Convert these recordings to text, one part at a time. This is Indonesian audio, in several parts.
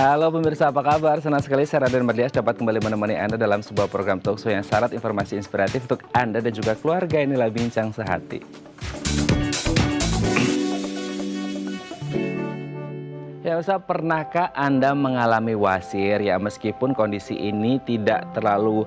Halo pemirsa, apa kabar? Senang sekali saya Raden Mardias dapat kembali menemani Anda dalam sebuah program talkshow yang syarat informasi inspiratif untuk Anda dan juga keluarga. Inilah Bincang Sehati. Ya, Ustaz, pernahkah Anda mengalami wasir ya, meskipun kondisi ini tidak terlalu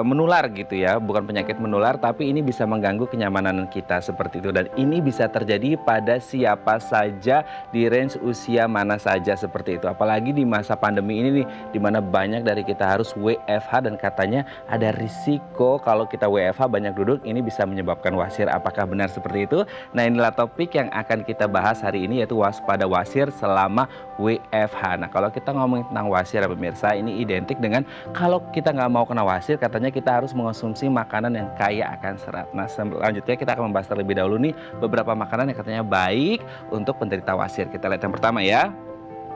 menular gitu ya, bukan penyakit menular, tapi ini bisa mengganggu kenyamanan kita seperti itu, dan ini bisa terjadi pada siapa saja di range usia mana saja seperti itu. Apalagi di masa pandemi ini nih, di mana banyak dari kita harus WFH dan katanya ada risiko kalau kita WFH banyak duduk, ini bisa menyebabkan wasir. Apakah benar seperti itu? Nah, inilah topik yang akan kita bahas hari ini, yaitu waspada wasir selama WFH. Nah, kalau kita ngomongin tentang wasir ya pemirsa, ini identik dengan kalau kita nggak mau kena wasir, katanya kita harus mengonsumsi makanan yang kaya akan serat. Nah, selanjutnya kita akan membahas terlebih dahulu nih beberapa makanan yang katanya baik untuk penderita wasir. Kita lihat yang pertama ya,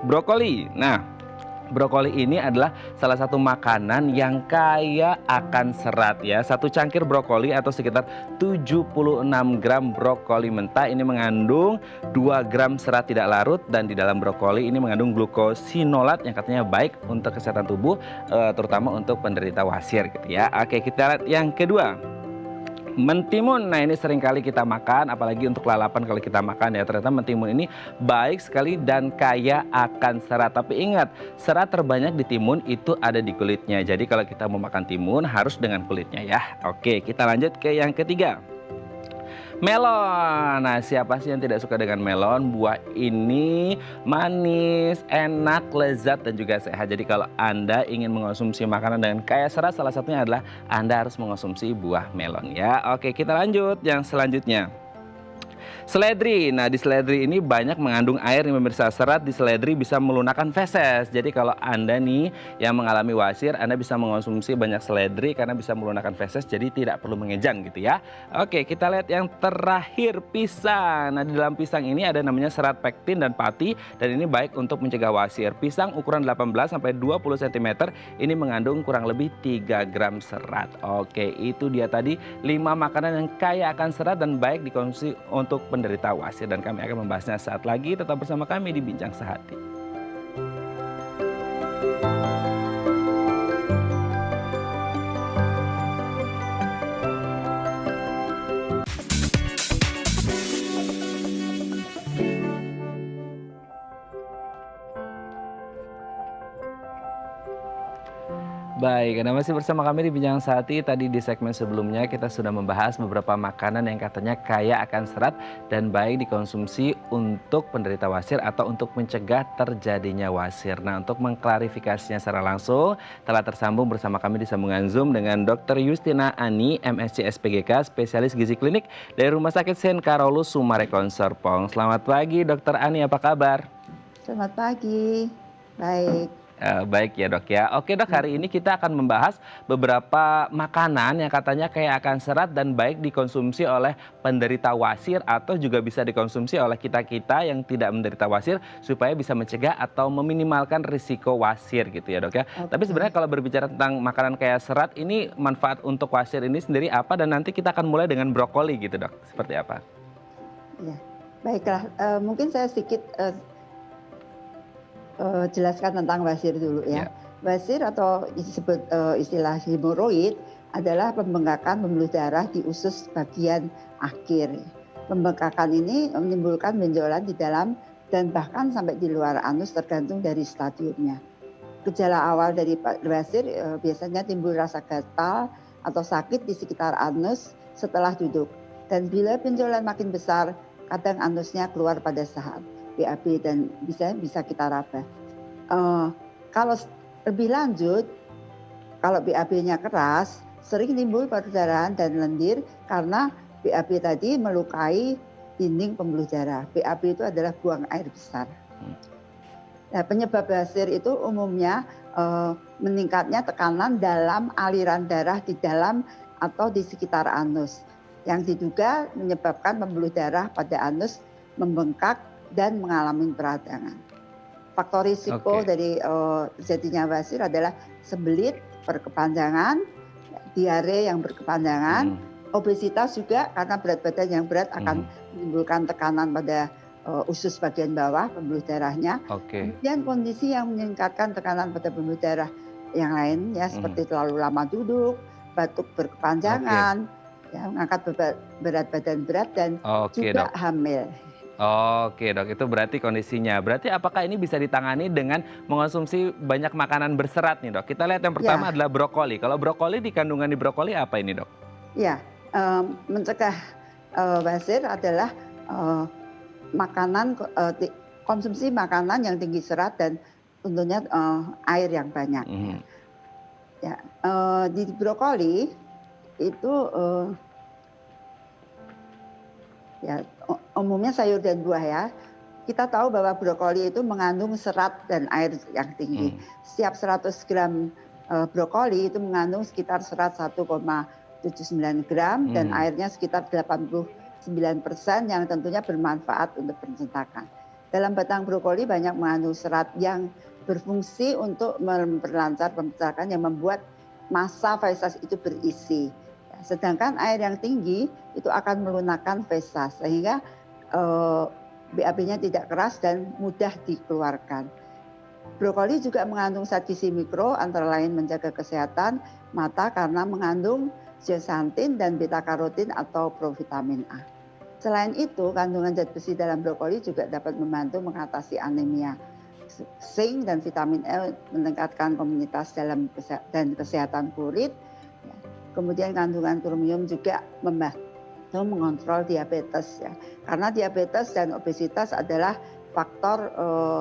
brokoli. Nah, brokoli ini adalah salah satu makanan yang kaya akan serat ya. Satu cangkir brokoli atau sekitar 76 gram brokoli mentah ini mengandung 2 gram serat tidak larut, dan di dalam brokoli ini mengandung glukosinolat yang katanya baik untuk kesehatan tubuh, terutama untuk penderita wasir gitu ya. Oke, kita lihat yang kedua. Mentimun. Nah, ini sering kali kita makan, apalagi untuk lalapan kalau kita makan ya. Ternyata mentimun ini baik sekali dan kaya akan serat. Tapi ingat, serat terbanyak di timun itu ada di kulitnya. Jadi kalau kita mau makan timun harus dengan kulitnya ya. Oke, kita lanjut ke yang ketiga. Melon. Nah, siapa sih yang tidak suka dengan melon? Buah ini manis, enak, lezat, dan juga sehat. Jadi kalau Anda ingin mengonsumsi makanan dengan kaya serat, salah satunya adalah Anda harus mengonsumsi buah melon ya. Oke, kita lanjut yang selanjutnya. Seledri. Nah, di seledri ini banyak mengandung air nih pemirsa. Serat di seledri bisa melunakkan feses. Jadi kalau Anda nih yang mengalami wasir, Anda bisa mengonsumsi banyak seledri karena bisa melunakkan feses, jadi tidak perlu mengejang gitu ya. Oke, kita lihat yang terakhir, pisang. Nah, di dalam pisang ini ada namanya serat pektin dan pati, dan ini baik untuk mencegah wasir. Pisang ukuran 18 sampai 20 cm ini mengandung kurang lebih 3 gram serat. Oke, itu dia tadi 5 makanan yang kaya akan serat dan baik dikonsumsi untuk penderita wasir, dan kami akan membahasnya saat lagi. Tetap bersama kami di Bincang Sehati. Baik, Anda masih bersama kami di Bincang Sehati. Tadi di segmen sebelumnya kita sudah membahas beberapa makanan yang katanya kaya akan serat dan baik dikonsumsi untuk penderita wasir atau untuk mencegah terjadinya wasir. Nah, untuk mengklarifikasinya secara langsung telah tersambung bersama kami di sambungan Zoom dengan Dr. Justina Ani, MSc SPGK, spesialis gizi klinik dari Rumah Sakit Sen Karolus Sumarekon Serpong. Selamat pagi Dr. Ani, apa kabar? Selamat pagi, baik. Baik ya dok ya. Oke dok, hari ini kita akan membahas beberapa makanan yang katanya kaya akan serat dan baik dikonsumsi oleh penderita wasir atau juga bisa dikonsumsi oleh kita-kita yang tidak menderita wasir supaya bisa mencegah atau meminimalkan risiko wasir gitu ya dok ya. Tapi sebenarnya kalau berbicara tentang makanan kaya serat, ini manfaat untuk wasir ini sendiri apa, dan nanti kita akan mulai dengan brokoli gitu dok. Seperti apa? Ya, baiklah. Mungkin saya sedikit jelaskan tentang wasir dulu ya. Wasir atau disebut istilah hemoroid adalah pembengkakan pembuluh darah di usus bagian akhir. Pembengkakan ini menimbulkan benjolan di dalam dan bahkan sampai di luar anus tergantung dari stadiumnya. Gejala awal dari wasir biasanya timbul rasa gatal atau sakit di sekitar anus setelah duduk. Dan bila benjolan makin besar, kadang anusnya keluar pada saat BAB dan bisa kita raba. Kalau lebih lanjut, kalau BAB-nya keras, sering timbul perdarahan dan lendir karena BAB tadi melukai dinding pembuluh darah. BAB itu adalah buang air besar. Nah, penyebab wasir itu umumnya meningkatnya tekanan dalam aliran darah di dalam atau di sekitar anus, yang diduga menyebabkan pembuluh darah pada anus membengkak dan mengalami peradangan. Faktor risiko dari terjadinya wasir adalah sembelit berkepanjangan, diare yang berkepanjangan, obesitas juga karena berat badan yang berat akan menimbulkan tekanan pada usus bagian bawah, pembuluh darahnya. Oke. Kemudian kondisi yang meningkatkan tekanan pada pembuluh darah yang lain ya, Mhm. seperti terlalu lama duduk, batuk Oke. berkepanjangan, ya, mengangkat berat badan berat dan Oke, juga Dok. hamil. Oke, Dok, itu berarti kondisinya. Berarti apakah ini bisa ditangani dengan mengonsumsi banyak makanan berserat nih, Dok? Kita lihat yang pertama Ya, adalah brokoli. Kalau brokoli, di kandungan di brokoli apa ini, Dok? ya, mencegah basir adalah eh, makanan konsumsi makanan yang tinggi serat dan tentunya air yang banyak ya. Mhm. Ya, di brokoli itu ya umumnya sayur dan buah ya. Kita tahu bahwa brokoli itu mengandung serat dan air yang tinggi. Mhm. Setiap 100 gram brokoli itu mengandung sekitar serat 1,79 gram dan Mhm. airnya sekitar 89% yang tentunya bermanfaat untuk pencernaan. Dalam batang brokoli banyak mengandung serat yang berfungsi untuk memperlancar pencernaan yang membuat massa feses itu berisi. Ya, sedangkan air yang tinggi itu akan melunakkan feses sehingga BAB-nya tidak keras dan mudah dikeluarkan. Brokoli juga mengandung zat gizi mikro antara lain menjaga kesehatan mata karena mengandung zeaxanthin dan beta karotin atau provitamin A. Selain itu, kandungan zat besi dalam brokoli juga dapat membantu mengatasi anemia. Zinc dan vitamin E meningkatkan komunitas dan kesehatan kulit. Kemudian kandungan kromium juga membantu mengontrol diabetes ya. Karena diabetes dan obesitas adalah faktor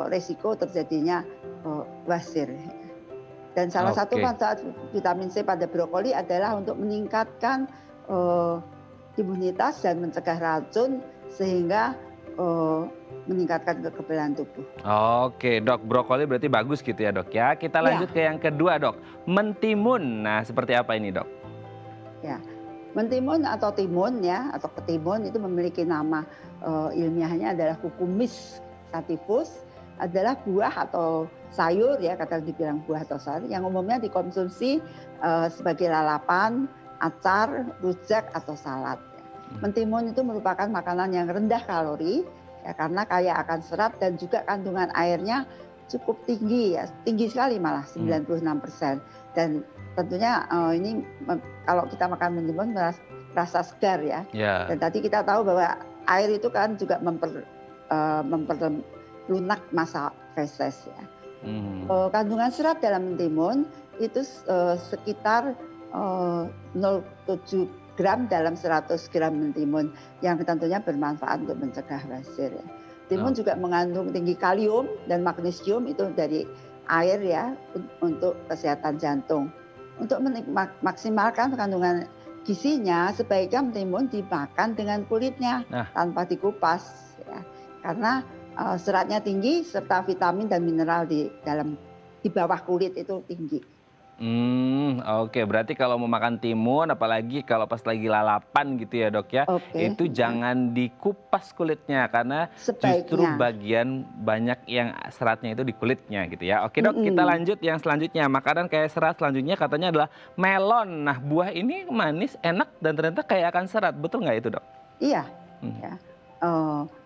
resiko terjadinya wasir. Dan salah satu Oke. manfaat vitamin C pada brokoli adalah untuk meningkatkan eh, imunitas dan mencegah racun sehingga meningkatkan kekebalan tubuh. Oke, Dok, brokoli berarti bagus gitu ya, Dok ya. Kita lanjut Ya, ke yang kedua, Dok. Mentimun. Nah, seperti apa ini, Dok? ya. Mentimun atau timun ya atau ketimun itu memiliki nama ilmiahnya adalah Cucumis sativus, adalah buah atau sayur ya, kata dibilang buah atau sayur yang umumnya dikonsumsi sebagai lalapan, acar, rujak atau salad. Ya. Mentimun itu merupakan makanan yang rendah kalori ya, karena kaya akan serat dan juga kandungan airnya cukup tinggi ya, tinggi sekali malah Hmm. 96%. Dan tentunya ini kalau kita makan mentimun rasa segar ya. Ya. Dan tadi kita tahu bahwa air itu kan juga memperlunak massa feses ya. Mhm. Kandungan serat dalam mentimun itu sekitar 0,7 gram dalam 100 gram mentimun yang tentunya bermanfaat untuk mencegah wasir ya. Timun juga Oke. mengandung tinggi kalium dan magnesium itu dari air ya untuk kesehatan jantung. Untuk maksimalkan kandungan gizinya sebaiknya mentimun dimakan dengan kulitnya Nah. tanpa dikupas ya. Karena seratnya tinggi serta vitamin dan mineral di bawah kulit itu tinggi. Oke. Berarti kalau mau makan timun, apalagi kalau pas lagi lalapan gitu ya, Dok ya, Oke, itu ya. jangan dikupas kulitnya karena justru Sebaiknya. bagian banyak yang seratnya itu di kulitnya gitu ya. Oke, Dok, kita Mm-mm. lanjut yang selanjutnya. Makanan kayak serat selanjutnya katanya adalah melon. Nah, buah ini manis, enak dan ternyata kaya akan serat. Betul nggak itu, Dok? Iya, Mhm. ya.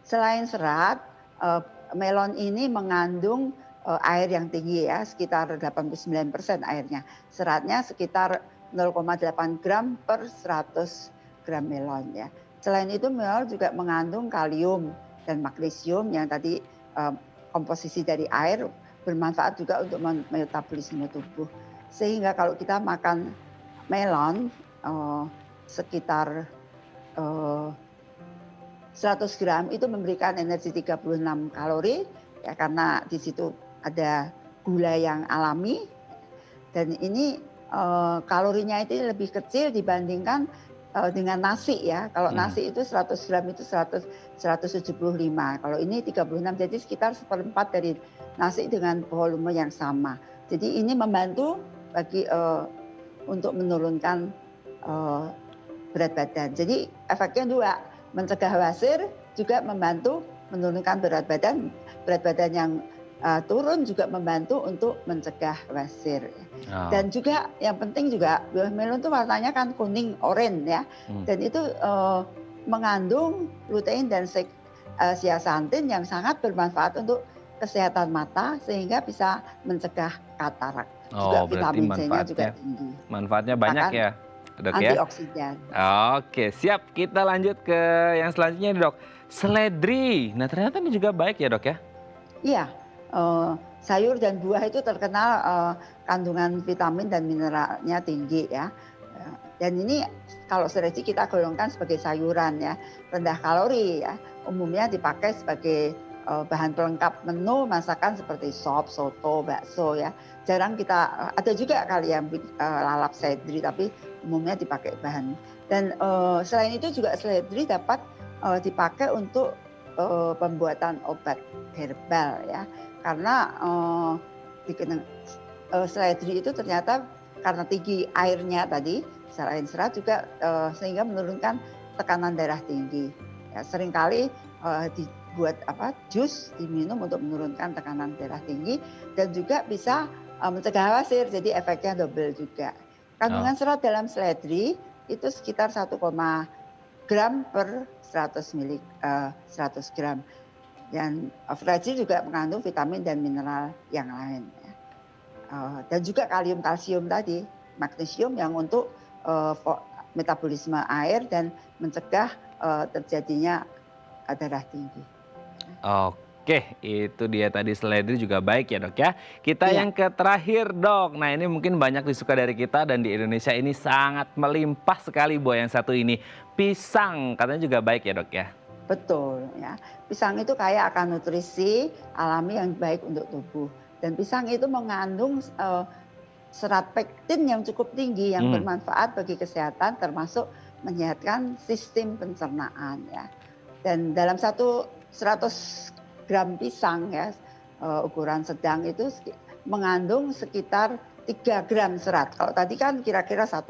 Selain serat, eh, melon ini mengandung air yang tinggi ya, sekitar 89% airnya. Seratnya sekitar 0,8 gram per 100 gram melon ya. Selain itu melon juga mengandung kalium dan magnesium yang tadi eh, komposisi dari air bermanfaat juga untuk metabolisme tubuh. Sehingga kalau kita makan melon sekitar eh, 100 gram itu memberikan energi 36 kalori ya, karena di situ ada gula yang alami dan ini kalorinya itu lebih kecil dibandingkan dengan nasi ya. Kalau Mhm. nasi itu 100 gram itu 175. Kalau ini 36, jadi sekitar seperempat dari nasi dengan volume yang sama. Jadi ini membantu bagi untuk menurunkan eh, berat badan. Jadi efeknya dua, mencegah wasir juga membantu menurunkan berat badan. Berat badan yang turun juga membantu untuk mencegah wasir. Dan Oke. juga yang penting juga buah melon itu warnanya kan kuning oranye ya. Mhm. Dan itu mengandung lutein dan zeaxanthin yang sangat bermanfaat untuk kesehatan mata sehingga bisa mencegah katarak. Juga Oh, berarti vitamin C-nya juga tinggi. manfaatnya banyak Merupakan ya, Dok ya? antioksidan. Oke, siap. Kita lanjut ke yang selanjutnya nih, Dok. Seledri. Nah, ternyata ini juga baik ya, Dok ya? Iya, sayur dan buah itu terkenal kandungan vitamin dan mineralnya tinggi ya. Dan ini kalau seledri kita golongkan sebagai sayuran ya, rendah kalori ya. Umumnya dipakai sebagai bahan pelengkap menu masakan seperti sop, soto, bakso ya. Jarang kita ada juga kali yang lalap seledri tapi umumnya dipakai bahan. Dan selain itu juga seledri dapat dipakai untuk pembuatan obat herbal ya. Karena seledri itu ternyata karena tinggi airnya tadi, selain serat juga sehingga menurunkan tekanan darah tinggi. Ya, seringkali dibuat jus diminum untuk menurunkan tekanan darah tinggi dan juga bisa mencegah wasir, jadi efeknya double juga. Kandungan Oh. serat dalam seledri itu sekitar 1, gram per 100 gram. Dan seledri juga mengandung vitamin dan mineral yang lain. Ya. Dan juga kalsium tadi, magnesium yang untuk metabolisme air dan mencegah terjadinya darah tinggi. Oke, itu dia tadi seledri juga baik ya, Dok ya. Kita Iya. yang ke terakhir, Dok. Nah, ini mungkin banyak disuka dari kita dan di Indonesia ini sangat melimpah sekali buah yang satu ini. Pisang, katanya juga baik ya, Dok ya. Betul ya. Pisang itu kaya akan nutrisi alami yang baik untuk tubuh. Dan pisang itu mengandung serat pektin yang cukup tinggi yang bermanfaat bagi kesehatan termasuk menyehatkan sistem pencernaan ya. Dan dalam 100 gram pisang ya ukuran sedang itu mengandung sekitar 3 gram serat. Kalau tadi kan kira-kira 1,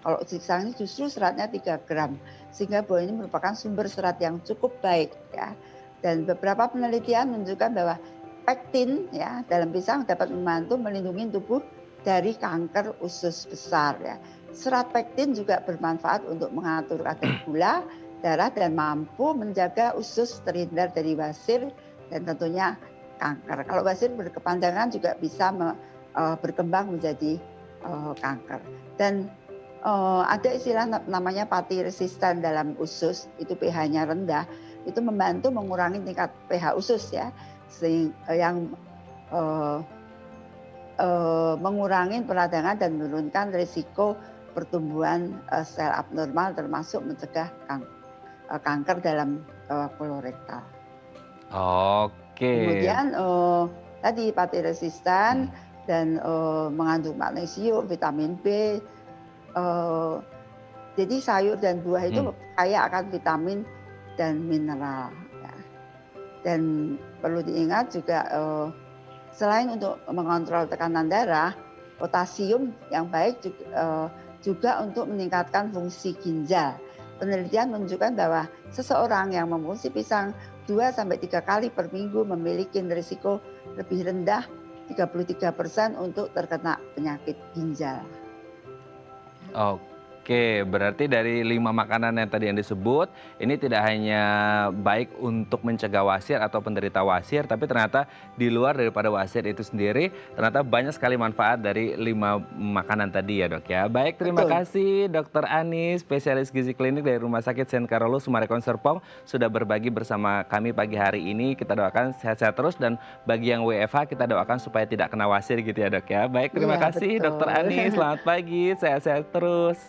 kalau pisang ini justru seratnya 3 gram. Sehingga buah ini merupakan sumber serat yang cukup baik ya. Dan beberapa penelitian menunjukkan bahwa pektin ya dalam pisang dapat membantu melindungi tubuh dari kanker usus besar ya. Serat pektin juga bermanfaat untuk mengatur kadar gula darah dan mampu menjaga usus terhindar dari wasir dan tentunya kanker. Kalau wasir berkepanjangan juga bisa berkembang menjadi kanker. Dan ada istilah namanya pati resisten dalam usus, itu pH-nya rendah, itu membantu mengurangi tingkat pH usus ya, yang mengurangi peradangan dan menurunkan risiko pertumbuhan sel abnormal termasuk mencegah kanker dalam kolorektal. Oke. Kemudian tadi pati resisten dan mengandung magnesium, vitamin B. Jadi sayur dan buah itu kaya akan vitamin dan mineral. Ya. Dan perlu diingat juga selain untuk mengontrol tekanan darah, potasium yang baik juga untuk meningkatkan fungsi ginjal. Penelitian menunjukkan bahwa seseorang yang mengkonsumsi pisang 2-3 kali per minggu memiliki risiko lebih rendah 33% untuk terkena penyakit ginjal. Oke, berarti dari 5 makanan yang tadi yang disebut, ini tidak hanya baik untuk mencegah wasir atau penderita wasir, tapi ternyata di luar daripada wasir itu sendiri, ternyata banyak sekali manfaat dari 5 makanan tadi ya, Dok ya. Baik, terima kasih Dr. Ani, spesialis gizi klinik dari Rumah Sakit Sen Carolus Summarecon Serpong, sudah berbagi bersama kami pagi hari ini. Kita doakan sehat-sehat terus, dan bagi yang WFH kita doakan supaya tidak kena wasir gitu ya, Dok ya. Baik, terima kasih betul. Dr. Ani, selamat pagi, sehat-sehat terus.